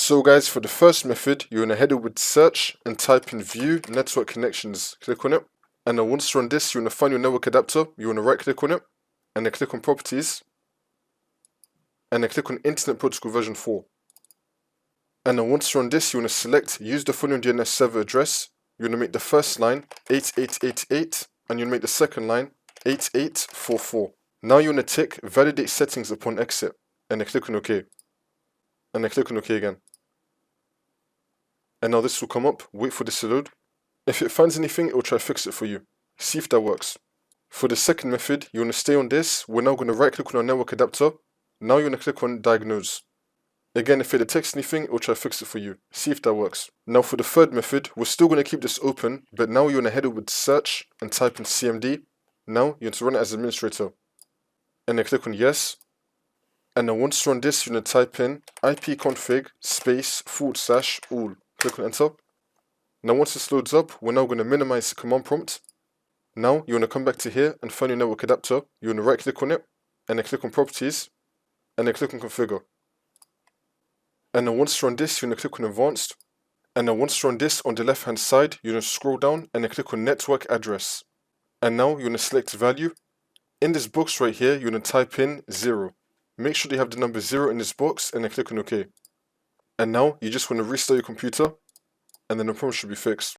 So guys, for the first method, you're going to head over to search and type in view network connections. Click on it. And then once you're on this, you're going to find your network adapter. You're going to right click on it. And then click on properties. And then click on Internet Protocol version 4. And then once you're on this, you're going to select use the following DNS server address. You're going to make the first line 8888. And you're going to make the second line 8844. Now you're going to tick validate settings upon exit. And then click on OK. And then click on OK again. And now this will come up. Wait for this to load. If it finds anything, it will try to fix it for you. See if that works. For the second method, you're going to stay on this. We're now going to right click on our network adapter. Now you're going to click on diagnose. Again, if it detects anything, it will try to fix it for you. See if that works. Now for the third method, we're still going to keep this open, but now you're going to head over to search and type in CMD. Now you're going to run it as administrator. And then click on yes. And then once you're on this, you're going to type in ipconfig / all. Click on enter. Now once this loads up, we're now going to minimize the command prompt. Now you're going to come back to here and find your network adapter. You're going to right click on it and then click on properties and then click on configure. And then once you're on this, you're going to click on advanced. And then once you're on this, on the left hand side, you're going to scroll down and then click on network address. And now you're going to select value. In this box right here, you're going to type in 0. Make sure you have the number 0 in this box and then click on OK. And now you just want to restart your computer and then the problem should be fixed.